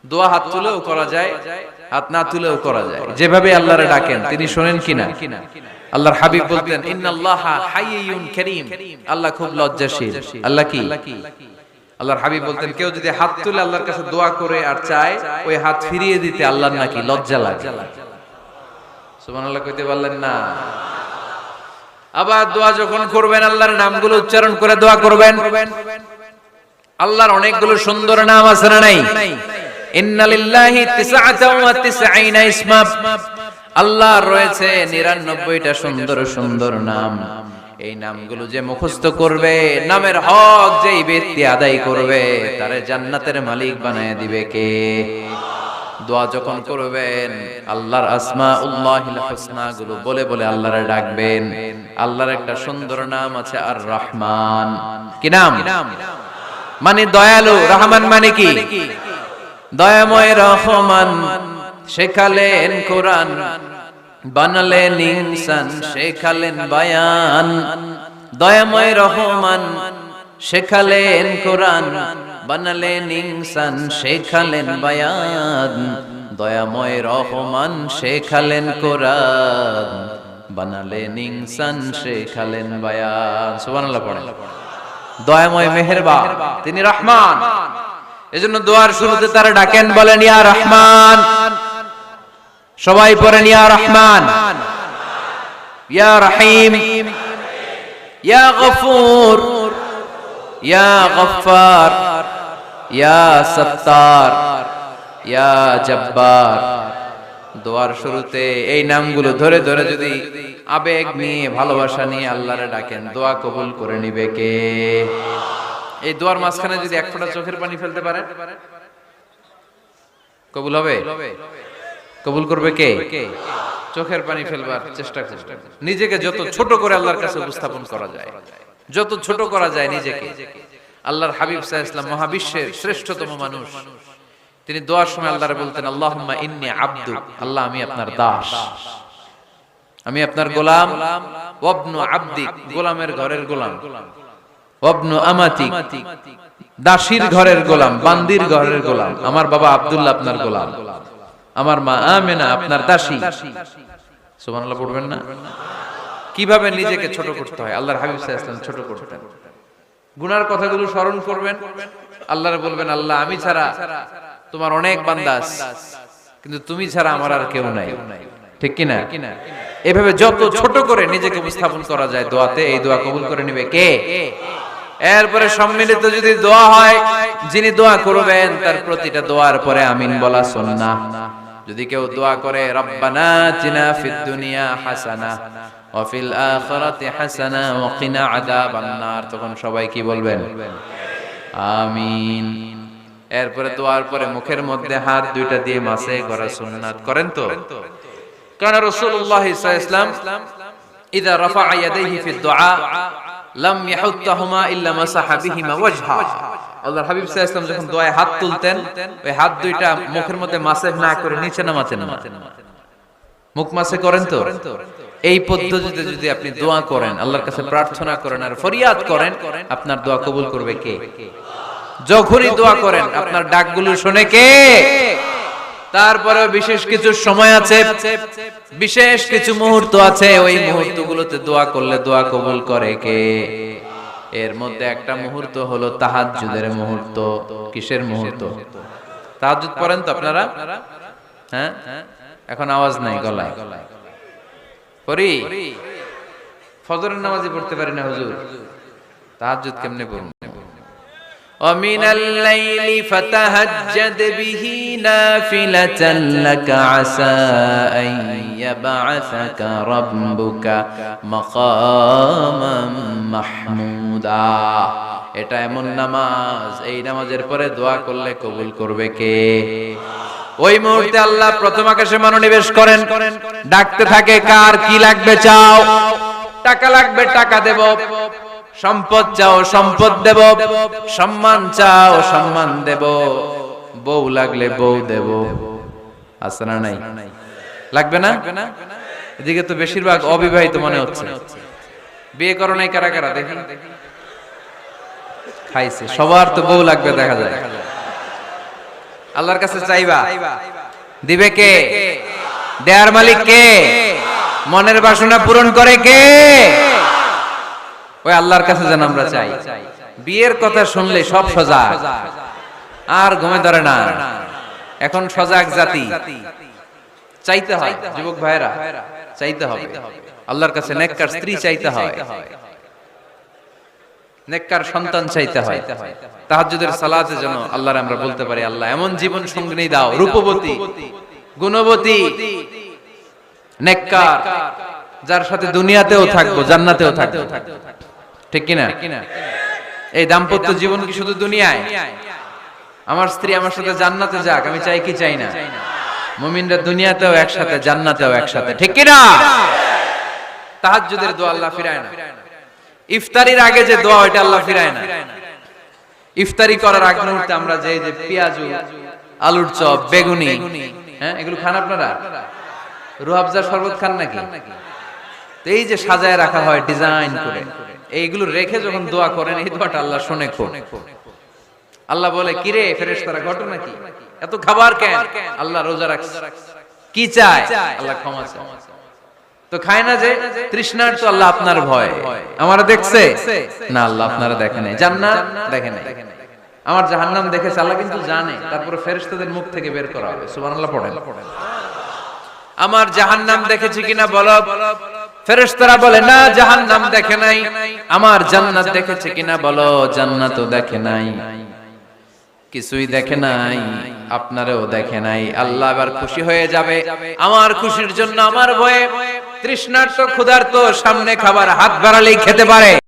দোয়া হাত তুলেও করা যায়, হাত না তুলেও করা যায়, যেভাবে আল্লাহরে ডাকেন তিনি শোনেন কিনা। আল্লাহর হাবিব বলতেন ইন্নাল্লাহা হাইয়ুন কারীম, আল্লাহ খুব লজ্জাশীল। আল্লাহ কি? আল্লাহর হাবিব বলতেন কেউ যদি হাত তুলে আল্লাহর কাছে দোয়া করে আর চায় ওই হাত ফিরিয়ে দিতে আল্লাহর নাকি লজ্জা লাগে। সুবহানাল্লাহ কইতে পারলেন না? আবার দোয়া যখন করবেন আল্লাহর নামগুলো উচ্চারণ করে দোয়া করবেন। আল্লাহর অনেকগুলো সুন্দর নাম আছে না নাই? ইন্নালিল্লাহি 99 ইসমা, আল্লাহর রয়েছে 99টা সুন্দর সুন্দর নাম। এই নামগুলো যে মুখস্থ করবে, নামের হক যেই ব্যক্তি আদায় করবে, তারে জান্নাতের মালিক বানায় দিবে কে? দোয়া যখন করবেন আল্লাহর আসমাউল্লাহিল হুসনা গুলো বলে বলে আল্লাহরে ডাকবেন। আল্লাহর একটা সুন্দর নাম আছে আর রহমান। কি নাম? মানে দয়ালু। রহমান মানে কি? দয়াময়। রহমান শেখালেন কোরআন, বানালেন ইনসান, শেখালেন বায়ান। দয়াময় রহমান শেখালেন কোরআন, বানালেন ইনসান, শেখালেন বায়ান। দয়াময় রহমান শেখালেন কোরআন, বানালেন ইনসান, শেখালেন বায়ান। সুবহানাল্লাহ পড়েন। দয়াময় মেহেরবান, তিনি রহমান। এজন্য দোয়ার শুরুতে তারা ডাকেন, বলেন ইয়া রহমান। সবাই পড়েন ইয়া রহমান, ইয়া রহিম, ইয়া গফুর, ইয়া গফফার, ইয়া সত্তার, ইয়া জব্বার। দোয়ার শুরুতে এই নামগুলো ধরে ধরে যদি আবেগ নিয়ে ভালোবাসা নিয়ে আল্লাহরে ডাকেন, দোয়া কবুল করে নিবে কে? এই দোয়ার মাঝখানে যদি এক ফোঁটা চোখের পানি ফেলতে পারে কবুল হবে? কবুল করবে কে? চোখের পানি ফেলবার চেষ্টা করবে। নিজেকে যত ছোট করে আল্লাহর কাছে উপস্থাপন করা যায়, যত ছোট করা যায় নিজেকে। আল্লাহর হাবিব সাল্লাল্লাহু আলাইহি ওয়াসাল্লাম মহাবিশ্বের শ্রেষ্ঠতম মানুষ, তিনি দোয়ার সময় আল্লাহরে বলতেন আল্লাহুম্মা ইন্নী আবদুক, আল্লাহ আমি আপনার দাস, আমি আপনার গোলাম। ওয়াবনু আবদিক, গোলামের ঘরের গোলাম। ওয়াবনু আমাতিক, দাসীর ঘরের গোলাম, বান্দির ঘরের গোলাম। আমার বাবা আব্দুল্লাহ আপনার গোলাম, আমার মা আমেনা আপনার দাসী। সুবহানাল্লাহ পড়বেন না? কিভাবে নিজেকে ছোট করতে হয় আল্লাহর হাবিব সাল্লাল্লাহু আলাইহি ওয়াসাল্লাম ছোট করতেন। গুনার কথাগুলো স্মরণ করবেন, আল্লাহরে বলবেন আল্লাহ আমি ছাড়া তোমার অনেক বান্দা আছে, কিন্তু তুমি ছাড়া আমার আর কেউ নাই। ঠিক কি না? এভাবে যত ছোট করে নিজেকে উপস্থাপন করা যায় দোয়াতে, এই দোয়া কবুল করে নেবে কে? এরপরে সম্মিলিত যদি দোয়া হয়, যিনি দোয়া করবেন তার প্রতিটা দোয়ার পরে আমিন বলা সুন্নাহ। যদি কেউ দোয়া করে রব্বানা আতিনা ফিদ দুনিয়া হাসানাহ ওয়া ফিল আখিরাতি হাসানাহ ওয়া কিনা আযাবান নার, তখন সবাই কি বলবেন? আমিন। এরপরে দোয়ার পরে মুখের মধ্যে হাত দুইটা দিয়ে মাসে করা সুন্নাত। করেন তো? কারণ রাসূলুল্লাহ সাল্লাল্লাহু আলাইহি ওয়াসাল্লাম ইযা রাফা'a ইয়াদাইহি ফিদ দুআ লাম ইয়াহুত্তাহুমা ইল্লা মাসাহা বিহিমা ওয়াজহা। আল্লাহর হাবিব সাল্লাল্লাহু আলাইহি ওয়াসাল্লাম যখন দোয়ায় হাত তুলতেন, ওই হাত দুইটা মুখের মধ্যে মাসে না করে নিচে নামাতেন না। মুখ মাসে করেন তো? এই পদ্ধতিতে যদি আপনি দোয়া করেন, আল্লাহর কাছে প্রার্থনা করেন আর ফরিয়াদ করেন, আপনার দোয়া কবুল করবে কে? যখনই দোয়া করেন আপনার ডাকগুলো শুনে কে? তারপরে বিশেষ কিছু সময় আছে, বিশেষ কিছু মুহূর্ত আছে, ওই মুহূর্তগুলোতে দোয়া করলে দোয়া কবুল করে কে? এর মধ্যে একটা মুহূর্ত হলো তাহাজ্জুদের মুহূর্ত। কিসের মুহূর্ত? তাহাজ্জুদ পড়েন তো আপনারা? হ্যাঁ, এখন আওয়াজ নাই গলায়। পড়ি? ফজরের নামাজই পড়তে পারি না হুজুর, তাহাজ্জুদ কেমনে পড়ব? ومن الليل فتهجد به نافلة لك عسى أن يبعثك ربك مقاما محمودا। এটা এমন নামাজ, এই নামাজের পরে দোয়া করলে কবুল করবে কে? ওই মুহূর্তে আল্লাহ প্রথম আকাশে মনোনিবেশ করেন, ডাকতে থাকে কার কি লাগবে চাও। টাকা লাগবে টাকা দেব, সম্পদ চাও সম্পদ দেব, সম্মান চাও সম্মান দেব, বউ লাগলে বউ দেব। আছে না নাই? লাগবে না? এদিকে তো বেশিরভাগ অবিবাহিত মনে হচ্ছে। বিয়ে করো নাই কারা কারা দেখি? খাইছে। সবার তো বউ লাগবে দেখা যায়। আল্লাহর কাছে চাইবা, দিবে কে? দেয়ার মালিক কে? মনের বাসনা পূরণ করে কে? ওই আল্লাহর কাছে যেন আমরা চাই। বিয়ের কথা শুনলে সব সজাগ, আর ঘুমে ধরে না। এখন সজাগ জাতি, চাইতে হয়। যুবক ভাইরা চাইতে হবে আল্লাহর কাছে, নেককার স্ত্রী চাইতে হয়, নেককার সন্তান চাইতে হয়। তাহাজ্জুদের সালাতে যেন আল্লাহর আমরা বলতে পারি, আল্লাহ এমন জীবন সঙ্গিনী দাও, রূপবতী, গুণবতী, নেককার, যার সাথে দুনিয়াতেও থাকবো, জান্নাতেও থাকবো। ঠিক কিনা? এই দাম্পত্য জীবন কি শুধু দুনিয়ায়? আমার স্ত্রী আমার সাথে জান্নাতে যাক, আমি চাই কি চাই না? মুমিনরা দুনিয়াতেও একসাথে, জান্নাতেও একসাথে। ঠিক কিনা? তাহাজ্জুদের দোয়া আল্লাহ ফিরায় না। ইফতারির আগে যে দোয়া, ওইটা আল্লাহ ফিরায় না। ইফতারি করার আগ মুহূর্তে আমরা যে পেঁয়াজু, আলুর চপ, বেগুনি, হ্যাঁ, এগুলো খান আপনারা? রুহাবজার শরবত খান নাকি? এই যে সাজায় রাখা হয় ডিজাইন করে, এইগুলো রেখে যখন দোয়া করেন, এই দোয়াটা আল্লাহ শুনে খুব। আল্লাহ বলে, কিরে ফেরেশতারা, ঘটনা কি? এত খাবার কেন? আল্লাহ রোজা রাখছে। কি চায়? আল্লাহ ক্ষমা চায়। তো খায় না যে তৃষ্ণার, তো আল্লাহ আপনার ভয়। আমারা দেখছে না, আল্লাহ আপনারা দেখে নাই। জান্নাত দেখে নাই, আমার জাহান্নাম দেখেছে আল্লাহ কিন্তু জানে। তারপরে ফেরেশতাদের মুখ থেকে বের করা হবে। সুবহানাল্লাহ পড়েন। আমার জাহান্নাম দেখেছি কিনা বলো। ফেরেশতারা বলে, না, জাহান্নাম দেখে নাই। আমার জান্নাত দেখেছে কিনা বলো। জান্নাতও দেখে নাই, কিছুই দেখে নাই, আপনারও দেখে নাই। আল্লাহ এবার খুশি হয়ে যাবে। আমার খুশির জন্য, আমার ভয়ে তৃষ্ণার্ত ক্ষুধার্ত সামনে খাবার হাত বাড়ালেই খেতে পারে।